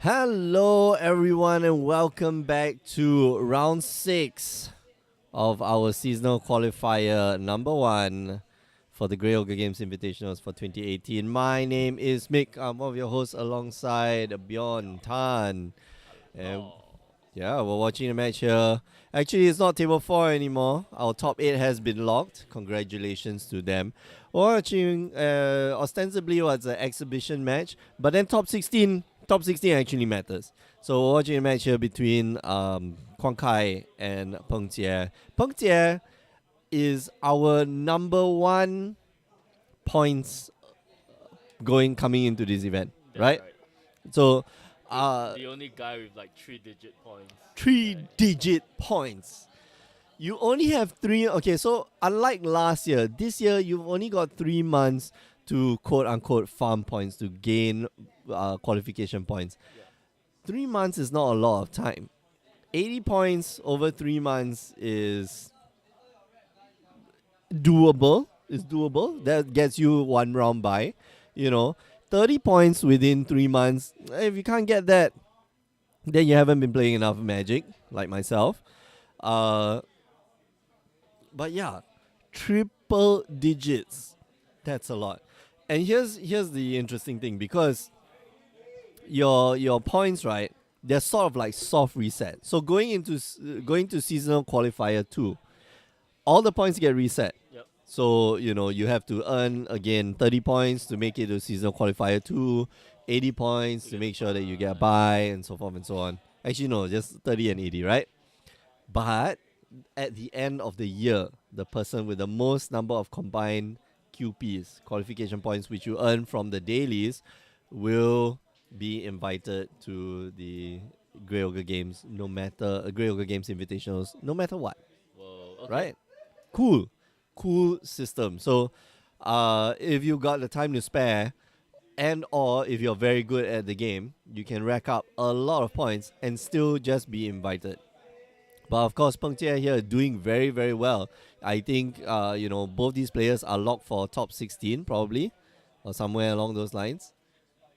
Hello, everyone, and welcome back to round 6 of our seasonal qualifier number 1 for the GOGI Games Invitationals for 2018. My name is Mick. I'm one of your hosts alongside Bjorn Tan. And yeah, we're watching a match here. Actually, it's not table 4 anymore. Our top 8 has been locked. Congratulations to them. We're watching ostensibly what's an exhibition match, but then top 16 actually matters. So we're watching a match here between Kwang Kai and Peng Jie. Peng Jie is our number 1 points coming into this event, right? So the only guy with like 3-digit points. 3-digit points. You only have 3. Okay, so unlike last year, this year you've only got 3 months to quote unquote farm points to gain qualification points. Yeah. 3 months is not a lot of time. 80 points over 3 months is doable. It's doable. That gets you 1 round by. 30 points within 3 months. If you can't get that, then you haven't been playing enough Magic, like myself. But yeah, triple digits. That's a lot. And here's the interesting thing, because your points, right? They're sort of like soft reset. So going to seasonal qualifier 2, all the points get reset. Yep. So you have to earn again 30 points to make it to seasonal qualifier 2, 80 points to make sure that you get by, and so forth and so on. Actually, no, just 30 and 80, right? But at the end of the year, the person with the most number of combined QPs, qualification points, which you earn from the dailies, will be invited to the GOGI Games, GOGI Games Invitationals, no matter what. Whoa. Okay. Right? Cool system. So, if you got the time to spare, and or if you're very good at the game, you can rack up a lot of points and still just be invited. But of course, Peng Jie here doing very, very well. I think both these players are locked for top 16 probably, or somewhere along those lines.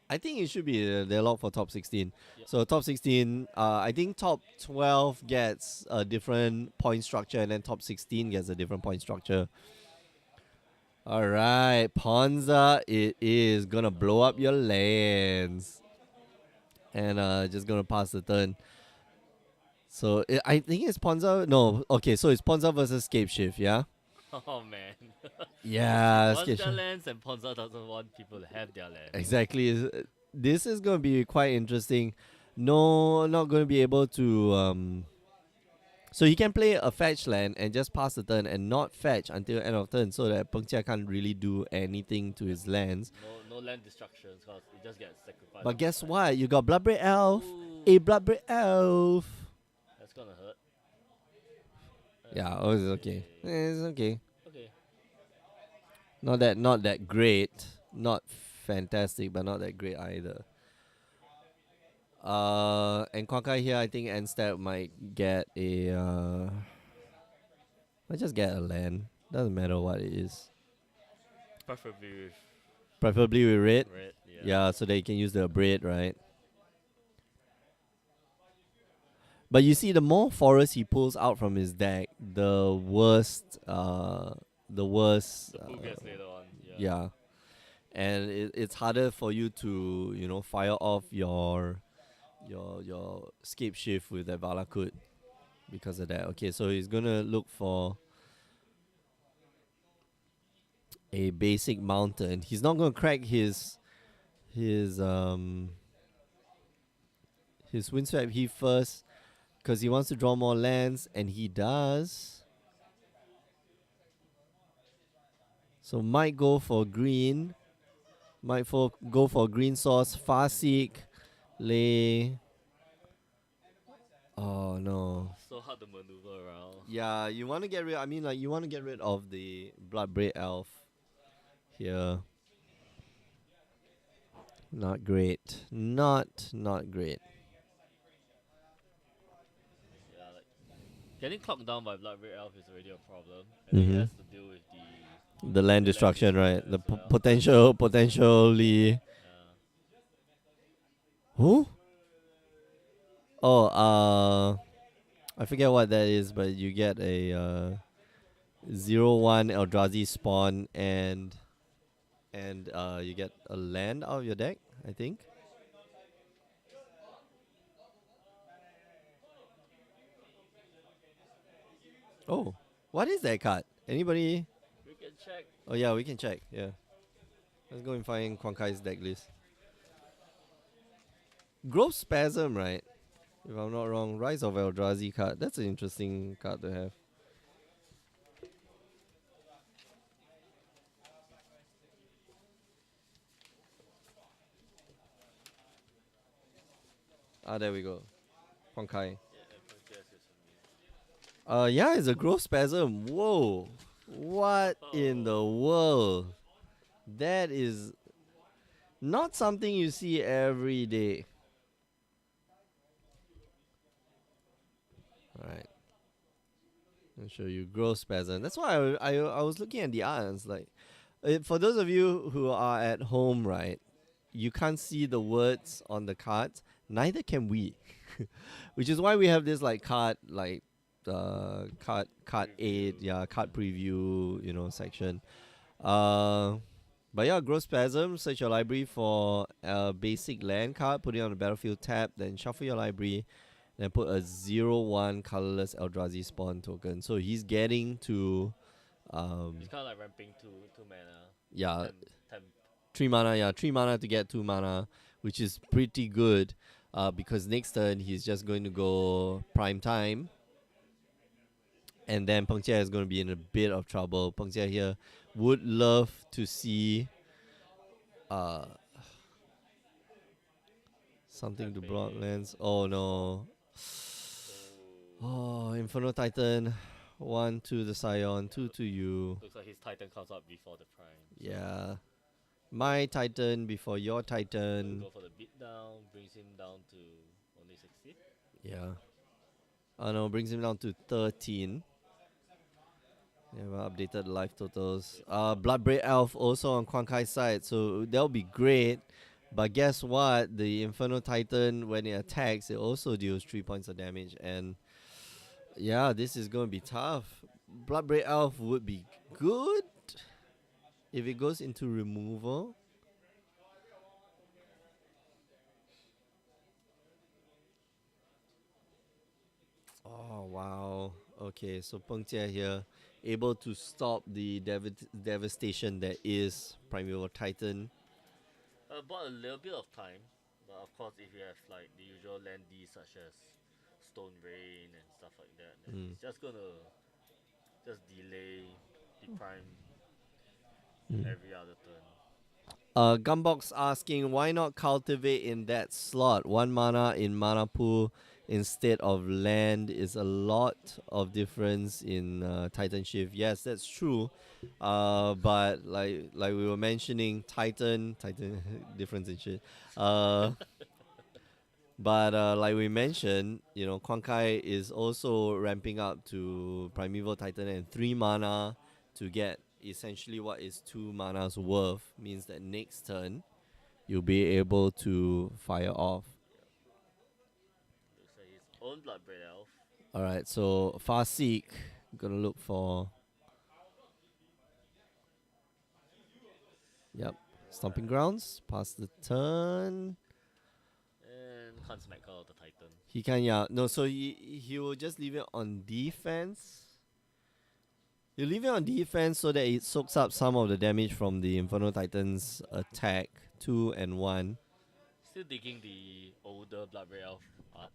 I think it should be they're locked for top 16. Yep. So top 16, I think top 12 gets a different point structure, and then top 16 gets a different point structure. All right, Ponza, it is gonna blow up your lands, and just gonna pass the turn. So I think it's Ponza. No, okay, so it's Ponza versus Scapeshift, yeah? Oh man. Yeah, He wants their Scapeshift. lands and Ponza doesn't want people to have their lands. Exactly. This is going to be quite interesting. No, not going to be able to... So he can play a fetch land and just pass the turn and not fetch until end of turn, so that Peng Jie can't really do anything to his lands. No land destructions, because it just gets sacrificed. But guess what? You got Bloodbraid Elf. Ooh, A Bloodbraid Elf. that's gonna hurt. Yeah, oh, it's okay. It's okay. Okay. Not that great. Not fantastic, but not that great either. And Kwang Kai here, I think Enstep might get a. Might just get a land. Doesn't matter what it is. Preferably Preferably with red. with red. Yeah, so that you can use the braid, right? But you see, the more forests he pulls out from his deck, the worst. The worst. The pool gets later on. Yeah. And it's harder for you to fire off your Scapeshift with that Valakut because of that. Okay, so he's gonna look for a basic mountain. He's not gonna crack his Windswept Heath first because he wants to draw more lands, and he does. So might go for green. Might go for green source. Farseek. Lay. Oh no. So hard to maneuver around. Yeah, you want to get rid. You want to get rid of the Bloodbraid Elf here. Not great. Not great. Yeah, like getting clocked down by Bloodbraid Elf is already a problem, and he has to deal with The land destruction, right? as The well. potentially. Yeah. Who? Oh, I forget what that is, but you get a 0/1 Eldrazi spawn and you get a land out of your deck, I think. Oh, what is that card? Anybody? We can check. Oh yeah, we can check. Yeah, let's go and find Kwankai's deck list. Growth Spasm, right? If I'm not wrong, Rise of Eldrazi card. That's an interesting card to have. Ah, there we go. Kwankai. Yeah, Ponza is for me. Yeah, it's a growth spasm. Whoa. What in the Oh, world? That is not something you see every day. Alright. I'll show you growth spasm. That's why I was looking at the art and it's like, for those of you who are at home, right, you can't see the words on the cards. Neither can we. Which is why we have this like card card aid, yeah, card preview, section. Uh but yeah, growth spasm, search your library for a basic land card, put it on the battlefield tab, then shuffle your library, then put a 0/1 colorless Eldrazi spawn token. So he's getting to it's kind of like ramping two mana. yeah, Temp. 3 mana, yeah, 3 mana to get 2 mana, which is pretty good. Because next turn he's just going to go prime time, and then Peng Jia is going to be in a bit of trouble. Peng Jia here would love to see uh something to block lands. Oh no. Oh, Inferno Titan. 1 to the Scion, 2 to you. Looks like his Titan comes out before the Prime. So Yeah. My Titan before your we'll Titan. go for the beat down, brings him down to only 60. Yeah. Oh no, brings him down to 13. Yeah, well, updated life totals. Bloodbraid Elf also on Kwankai's side, so that'll be great. But guess what? The Inferno Titan, when it attacks, it also deals 3 points of damage. And yeah, this is going to be tough. Bloodbraid Elf would be good if it goes into removal. Oh, wow. Okay, so Peng Jia here able to stop the devastation that is Primeval Titan. Bought a little bit of time, but of course, if you have like the usual land D such as Stone Rain and stuff like that, then Mm. it's just gonna just delay the Prime Mm. every other turn. Gunbox asking why not cultivate in that slot? 1 mana in mana pool instead of land is a lot of difference in Titanshift. Yes, that's true. But like we were mentioning, Titan difference in shit. But like we mentioned, Kwankai is also ramping up to Primeval Titan and 3 mana to get essentially what is 2 mana's worth. Means that next turn you'll be able to fire off. Looks like his own Bloodbraid Elf. Alright, so Farseek, gonna look for. Yep, Stomping Grounds, pass the turn. And can't smack out the Titan. He can, yeah. No, so he will just leave it on defense. You leave it on defense so that it soaks up some of the damage from the Inferno Titan's attack. 2 and 1. Still digging the older Bloodbraid Elf art.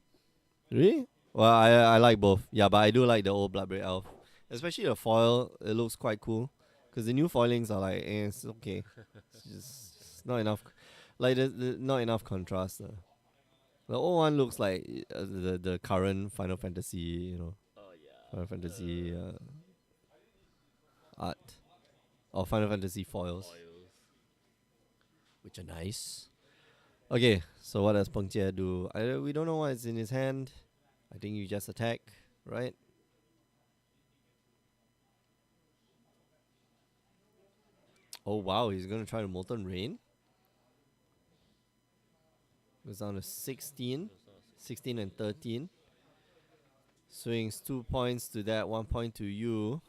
Really? Well, I like both. Yeah, but I do like the old Bloodbraid Elf. Especially the foil, it looks quite cool. Because the new foilings are like, it's okay. It's just not enough. Like, not enough contrast. The old one looks like the current Final Fantasy, Oh yeah. Final Fantasy art. Or Final Fantasy foils, Foils. which are nice. Okay, so what does Peng Jia do? We don't know what's in his hand. I think you just attack, right? Oh wow, he's gonna try to Molten Rain. Goes down to 16. 16 and 13. Swings 2 points to that, 1 point to you.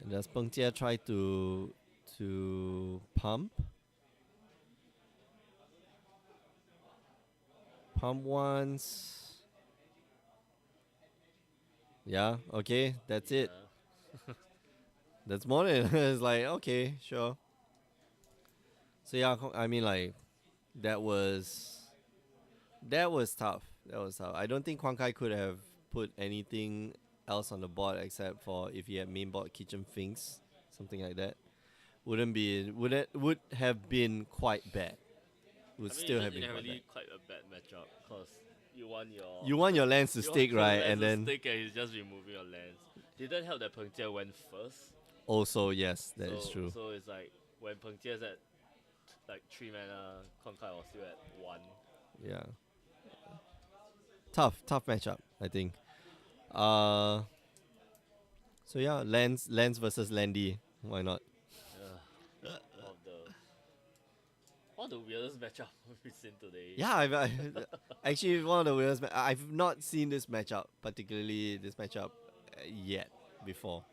And does Peng Jie try to pump? Pump once. Yeah, okay, that's it. That's more than it's like, okay, sure. So yeah, I mean like that was tough. That was tough. I don't think Huang Kai could have put anything else on the board except for if he had main board kitchen finks, something like that. Would have been quite bad. Would I mean, still it's have just been quite bad. inherently quite a bad matchup because you want your You want your lands to you want stick, your right? lands And to then stick and he's just removing your lands. Didn't help that Peng Jie went first. also yes, that is So true. so it's like when Peng Jie's at like 3 mana, Kong Kai was still at 1. Yeah. Tough matchup, I think. Uh so yeah, lands versus Landy. Why not? One of the weirdest matchup we've seen today. Yeah, actually one of the weirdest. I've not seen this matchup, particularly this matchup yet before,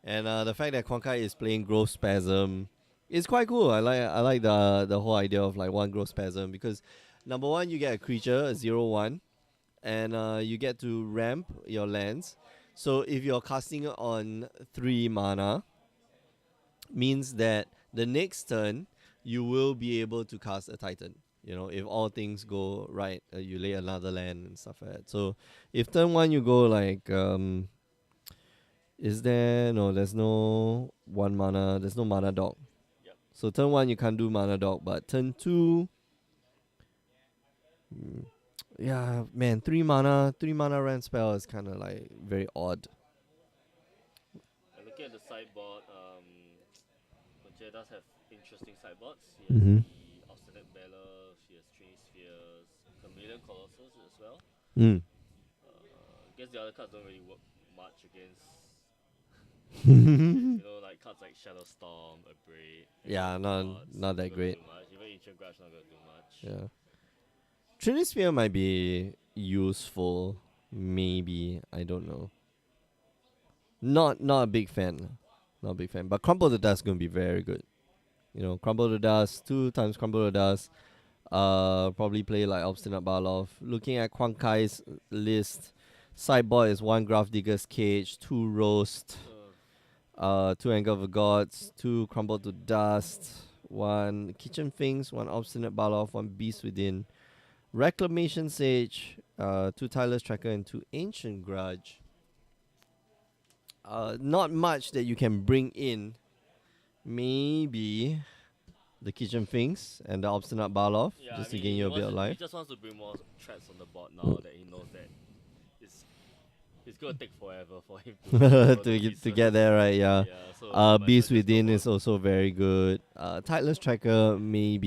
and the fact that Kwang Kai is playing Growth Spasm is quite cool. I like the whole idea of like one Growth Spasm because number one you get a creature a 0/1, and you get to ramp your lands. So if you're casting it on 3 mana, means that the next turn you will be able to cast a Titan. You know, if all things go right, you lay another land and stuff like that. So if turn 1 you go like is there no there's no 1 mana, there's no mana dog. Yep. So turn 1 you can't do mana dog, but turn 2 yeah, man, 3 mana ramp spell is kind of like very odd. And looking at the sideboard, Peng Jie does have interesting sideboards. He has Mhm. the Obstinate Beller, she has 3 Spheres, Chameleon Colossus as well. Mm. I guess the other cards don't really work much against Mm. you know, like cards like Shadow Storm, Abrade. Yeah, not that great. Do much. Even Ancient Grudge not gonna do much. Yeah. Trinity Sphere might be useful, maybe. I don't know. Not a big fan. Not a big fan. But Crumble the Dust gonna be very good. You know, Crumble the Dust, 2 times Crumble the Dust. Probably play like Obstinate Barloff. Looking at Kwang Kai's list, sideboard is 1 Graph Digger's Cage, 2 Roast, 2 Anger of the Gods, 2 Crumble to Dust, 1 Kitchen Finks, 1 Obstinate Barloff, 1 Beast Within, Reclamation Sage, 2 Tireless Tracker, and 2 Ancient Grudge. Not much that you can bring in. Maybe the Kitchen Finks and the Obstinate Barloff, just to gain you a bit of He life. just wants to bring more threats on the board now that he knows that it's gonna take forever for him to get there, right? Yeah. So Beast Within is also very good. Tireless Tracker might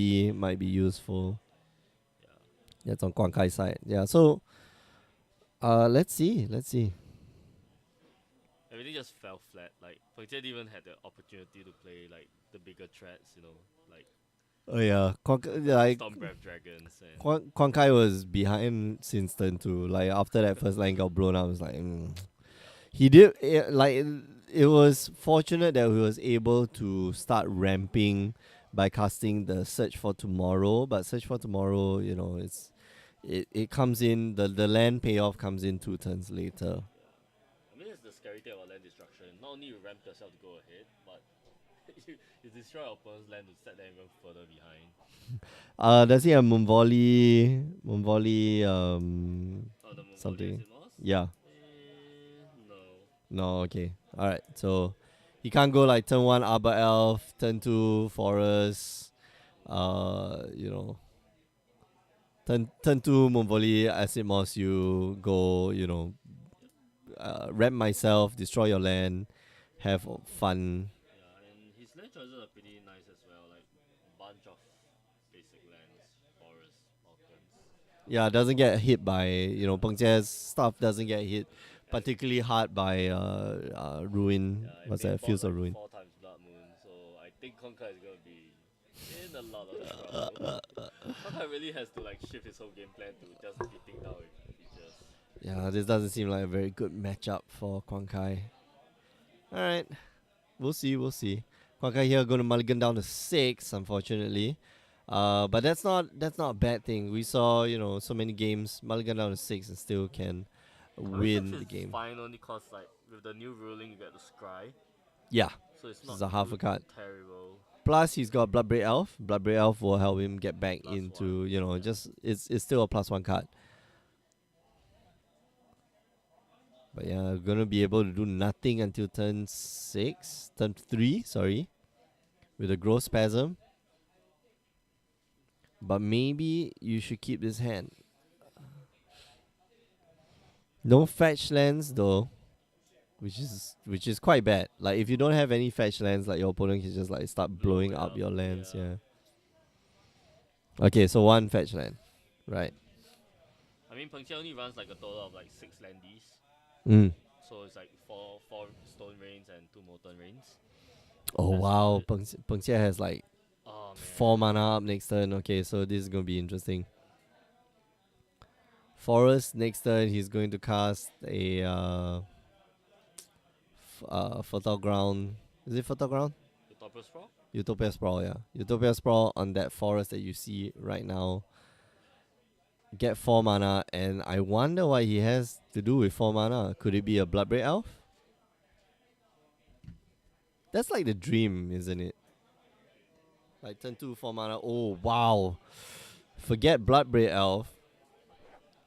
be useful. Yeah. That's on Kwang Kai's side. Yeah. So, let's see. Everything just fell flat. Like Peng Jie didn't even had the opportunity to play like the bigger threats, you know, like Oh yeah, Storm Breath Dragons and Kwang Kai was behind since turn 2. Like after that first line got blown up, I was like, he did it was fortunate that he was able to start ramping by casting the Search for Tomorrow. But Search for Tomorrow, you know, it comes in the land payoff comes in 2 turns later. I mean, it's the scary thing about land destruction. Not only you ramp yourself to go ahead, but you destroy your opponent's land to set them even further behind. Does he have Moonvolley, The something? Mongolian Yeah. No. No, okay. Alright, so he can't go like turn 1 Arbor Elf, turn 2 Forest, you know. Turn 2 Moonvolley, Acid Moss, you go, you know, ramp myself, destroy your land, have fun. Yeah, and his land choices are pretty nice as well. Like bunch of basic lands, forests, mountains. Yeah, doesn't get hit by, you know, Peng Jie's stuff doesn't get hit particularly hard by Ruin. What's that? Fields of Ruin. 4 times Blood Moon, so I think Kong Kai is gonna be in a lot of trouble. Kong Kai really has to like shift his whole game plan to just beating down with features. Yeah, this doesn't seem like a very good matchup for Quan Kai. Alright. We'll see, we'll see. Quan Kai here going to mulligan down to 6, unfortunately. But that's not a bad thing. We saw, so many games mulligan down to 6 and still can win the game. Fine only cause like with the new ruling you get to scry. Yeah. So it's This not is a half a card. terrible. Plus he's got Bloodbraid Elf. Bloodbraid Elf will help him get back Plus into, one, just it's still a +1 card. But yeah, gonna be able to do nothing until turn 3, sorry. With a growth spasm. But maybe you should keep this hand. No fetch lands though. Which is quite bad. Like if you don't have any fetch lands, like your opponent can just like start blowing up your lands, yeah. Okay, so 1 fetch land. Right. I mean Ponza only runs like a total of like 6 landies. So it's like 4 stone rains and 2 molten rains. Oh That's wow, Ponza has like 4 mana up next turn. Okay, so this is gonna be interesting. Forest next turn, he's going to cast a Fertile Ground. Is it Fertile Ground? Utopia Sprawl? Utopia Sprawl, yeah. Utopia Sprawl on that forest that you see right now. Get 4 mana, and I wonder what he has to do with 4 mana. Could it be a Bloodbraid Elf? That's like the dream, isn't it? Like turn 2, 4 mana. Oh, wow. Forget Bloodbraid Elf.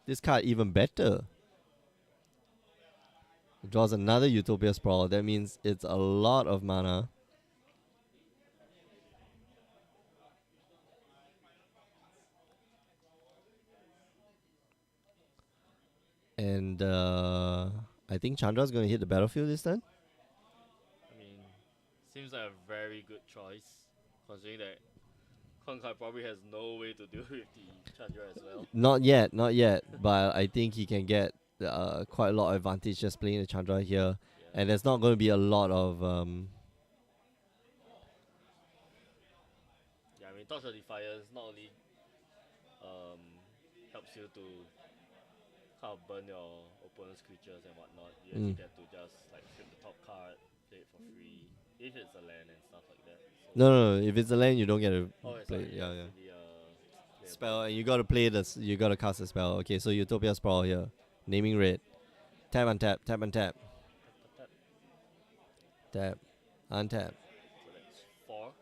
This card even better. It draws another Utopia Sprawl. That means it's a lot of mana. And I think Chandra's going to hit the battlefield this turn. I mean, seems like a very good choice, considering that Quan Kai probably has no way to deal with the Chandra as well. Not yet. But I think he can get quite a lot of advantage just playing the Chandra here. Yeah. And there's not going to be a lot of... Yeah, I mean, Torch of Defiance not only helps you to kind of burn your opponent's creatures and whatnot, you actually get to just like flip the top card, play it for free, if it's a land and stuff like that. So No. If it's a land, you don't get to play. sorry, Yeah. the, Spell, and you got to play this. You got to cast a spell. Okay, so Utopia Sprawl here. Naming red. Tap, untap, tap, untap. Tap, untap. So that's 4.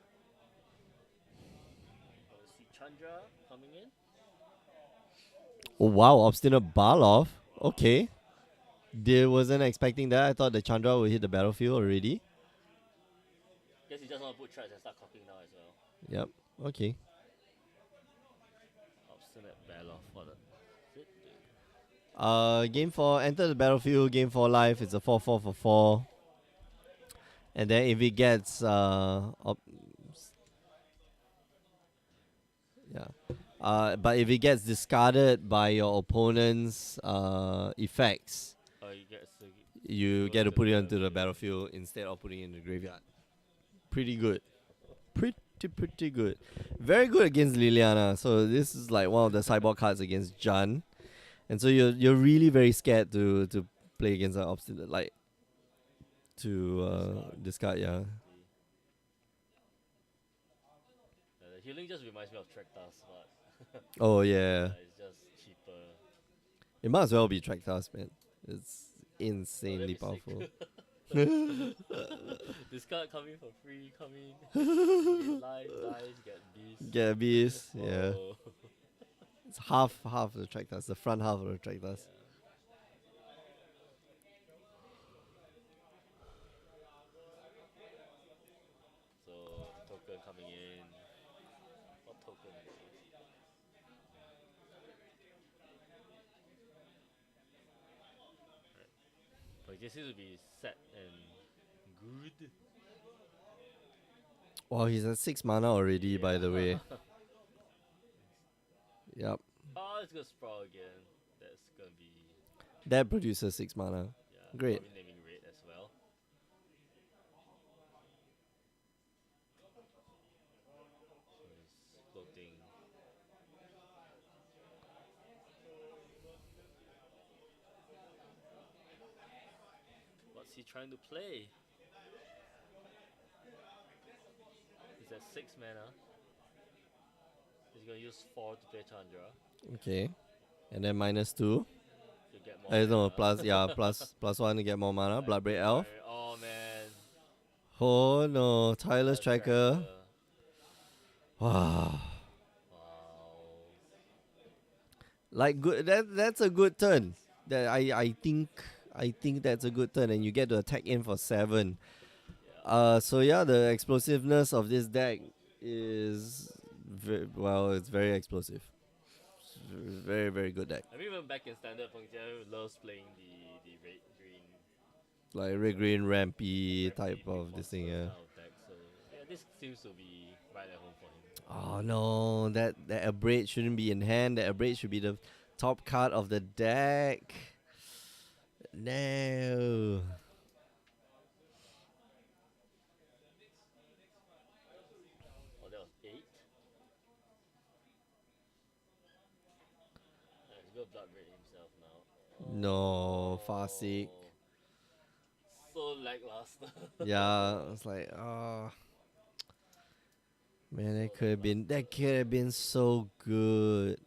See Chandra coming in. Oh wow, Obstinate Barloff. Okay. Wasn't expecting that. I thought the Chandra would hit the battlefield already. Guess he just want to put traps and start copying now as well. Yep. Okay. Obstinate Barloff for the Game 4, enter the battlefield. Game 4 life. It's a 4/4 for 4. And then if it gets but if it gets discarded by your opponent's effects, you get to put it onto the battlefield instead of putting it in the graveyard. Pretty good. Pretty good. Very good against Liliana. So this is like one of the sideboard cards against Jun. And so you're really very scared to play against an obstinate, like to discard, yeah. The healing just reminds me of Traktas, but Oh yeah. it's just cheaper. It might as well be Traktas, man. It's insanely powerful. This card coming for free, coming. Get life, dice, get beast. Get a beast, yeah. Oh. It's half of the Traktas, the front half of the Traktas. So token coming in. What token is it? But I guess it would be set and good. Wow, he's at 6 mana already, by the way. Yep. Oh, it's gonna sprawl again. That's gonna be. That produces 6 mana. Yeah, Great. probably naming red as well. So it's floating. is he trying to play? He's at 6 mana. He's gonna use 4 to play Chandra Okay. And then -2. to get more No, mana. +1 to get more mana. Like, Bloodbraid don't Elf. worry. Oh man. Oh no, Tireless That's Tracker. Wow. Wow. Like good that's a good turn. That I think that's a good turn, and you get to attack in for 7. Yeah. So yeah, the explosiveness of this deck is it's very explosive. Very, very good deck. I mean, even back in standard, Ponza loves playing the red green, Like red green rampy red type green of this thing, monster yeah. style of deck. So yeah, this seems to be right at home for him. Oh no, that Abrade shouldn't be in hand. That Abrade should be the top card of the deck. No. Oh, that was 8. He's got Bloodbraid himself now. No, Farsight. So lackluster. Yeah, it's like, man, that could have been so good.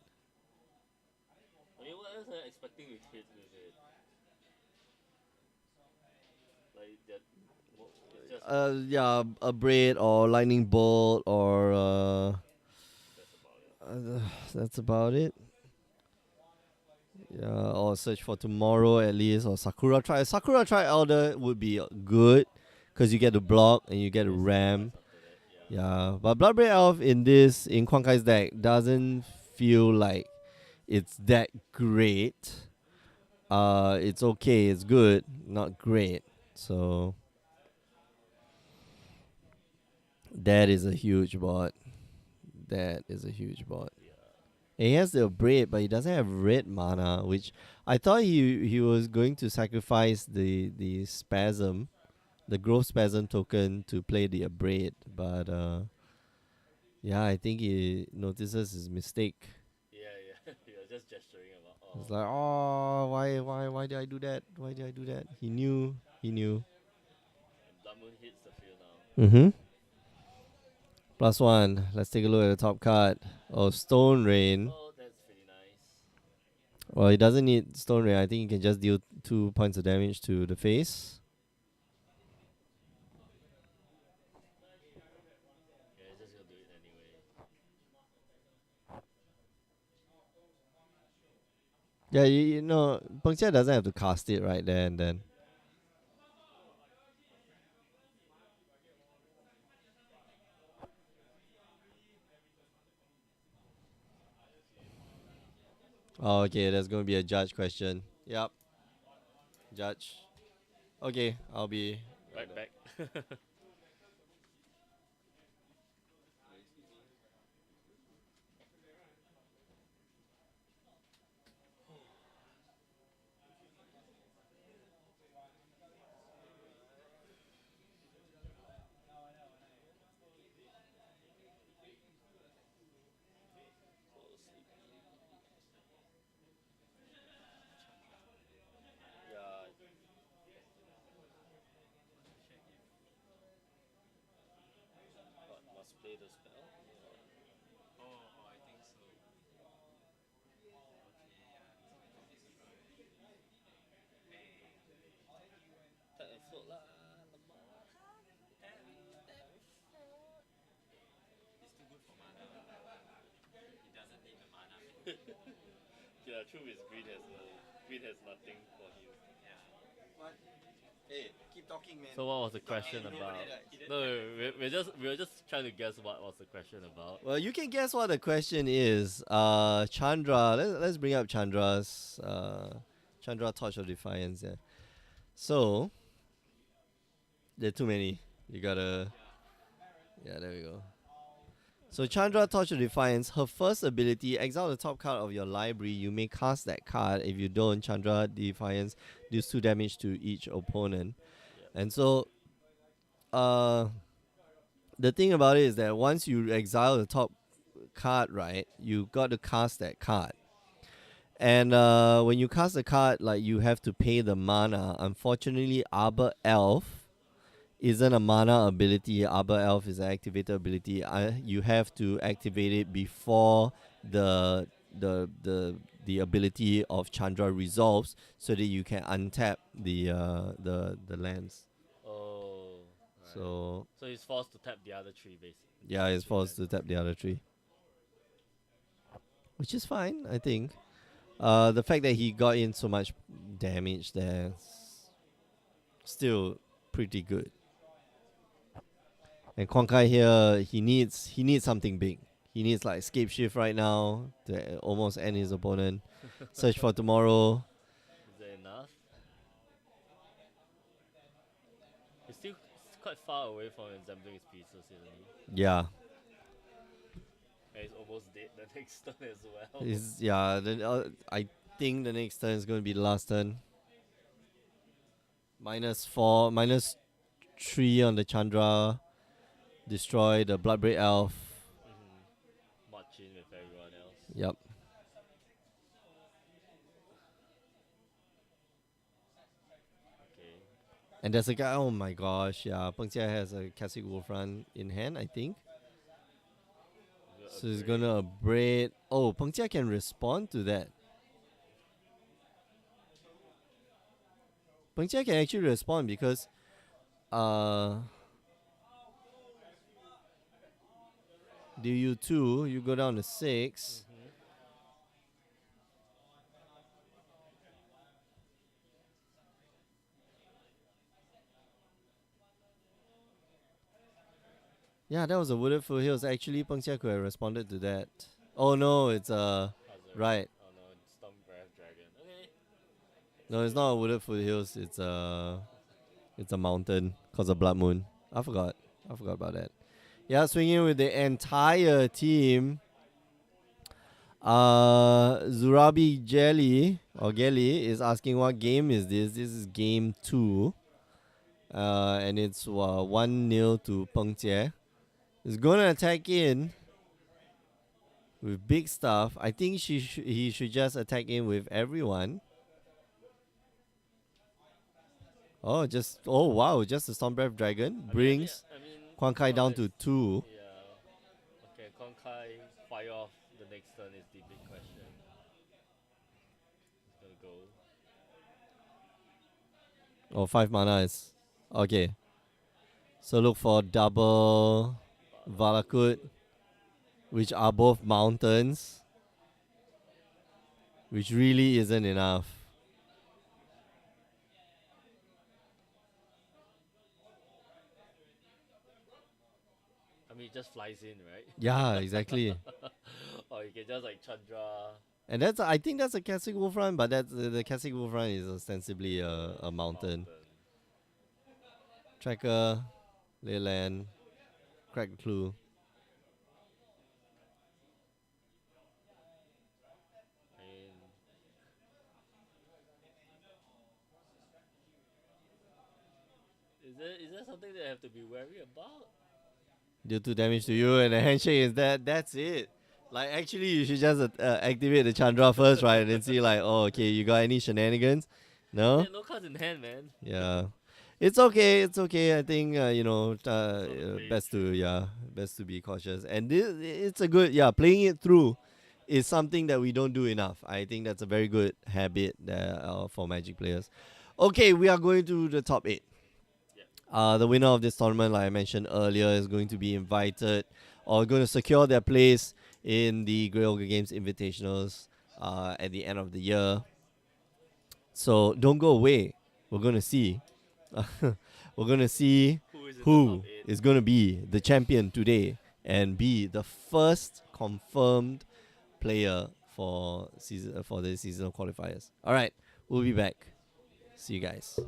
I mean, what else are you expecting to hit with it? Like that, it's just Yeah, a braid or lightning bolt or that's about it. that's about it. Yeah, or search for tomorrow at least, or Sakura Tri Elder would be good, cause you get to block and you get to ram. After that, yeah. Yeah, but Bloodbraid Elf in Quan Kai's deck doesn't feel like it's that great. It's okay, it's good, not great. So that is a huge bot. That is a huge bot. Yeah. And he has the braid, but he doesn't have red mana, which I thought he was going to sacrifice the spasm, the growth spasm token to play the braid, but yeah, I think he notices his mistake. Yeah. He was just gesturing about. Oh. It's like, oh, why did I do that? Why did I do that? He knew. And Blood Moon hits the field now. Mm-hmm. +1. Let's take a look at the top card. Oh, Stone Rain. Oh, that's pretty nice. Well, he doesn't need Stone Rain. I think he can just deal 2 points of damage to the face. Yeah, he's just gonna do it anyway. Yeah, you know, Peng Jia doesn't have to cast it right there and then. Oh, okay, there's going to be a judge question. Yep. Judge. Okay, I'll be Right back. Yeah. But must play the spell. Tap and float lah. Yeah, true is green has nothing for him. Hey, keep talking, man. So what was the question about? No, we were just trying to guess what was the question about. Well, you can guess what the question is. Chandra. Let's bring up Chandra's Chandra Torch of Defiance. Yeah. So there are too many. You gotta. Yeah, there we go. So Chandra Torch of Defiance, her first ability, exile the top card of your library. You may cast that card. If you don't, Chandra Defiance deals 2 damage to each opponent. Yep. And so, the thing about it is that once you exile the top card, right, you got to cast that card. And when you cast a card, like you have to pay the mana. Unfortunately, Arbor Elf isn't a mana ability. Arbor Elf is an activated ability. You have to activate it before the the ability of Chandra resolves, so that you can untap the lands. Oh, right. So So he's forced to tap the other three, basically. yeah, it's forced to tap the other three, which is fine, I think. The fact that he got in so much damage there, still pretty good. And Quankai here, he needs something big. He needs like escape shift right now to almost end his opponent. Search for tomorrow. Is that enough? He's still quite far away from assembling his pieces, isn't he? Yeah, And he's almost dead the next turn as well. Then I think the next turn is going to be the last turn. -4, -3 on the Chandra. Destroy the Bloodbraid Elf. March in with everyone else. Yep. Okay. And there's a guy. Oh my gosh, yeah. Peng Jia has a Classic Wolf Run in hand, I think. So he's gonna upgrade. Oh, Peng Jia can respond to that. Peng Jia can actually respond because do you 2, you go down to 6. Yeah, that was a Wooded Foothills. Actually, Peng Jia could have responded to that. Oh no, it's right. Oh no, it's Storm Breath Dragon. Okay. No, it's not a Wooded Foothills. It's a mountain cause of Blood Moon. I forgot about that. Yeah, swinging with the entire team. Zurabi Jelly or Gelly is asking what game is this? This is game 2. And it's 1-0 to Peng Jie. He's gonna attack in with big stuff. I think he should just attack in with everyone. Oh wow, just a Stormbreath Dragon brings Quan Kai down to 2. Yeah. Okay, Konkai fire off the next turn is the big question. He's gonna go. Oh, 5 mana is okay. So look for double Valakut, which are both mountains, which really isn't enough. I mean, it just flies in, right? Yeah, exactly. Or you can just like Chandra. And I think that's a Classic Wolf Run, but that's the Classic Wolf Run is ostensibly a mountain. Tracker, Leyland, Crack the Clue. Is there something that I have to be wary about? Deal 2 damage to you, and the handshake is that's it. Like, actually, you should just activate the Chandra first, right? And then see, like, oh, okay, you got any shenanigans? No? Yeah, no cards in hand, man. Yeah. It's okay. I think, best to be cautious. And it's a good, playing it through is something that we don't do enough. I think that's a very good habit for Magic players. Okay, we are going to the top 8. The winner of this tournament, like I mentioned earlier, is going to be invited or going to secure their place in the Grey Ogre Games Invitationals at the end of the year. So don't go away. We're going to see. We're going to see who is going to be the champion today and be the first confirmed player for the seasonal qualifiers. All right, we'll be back. See you guys.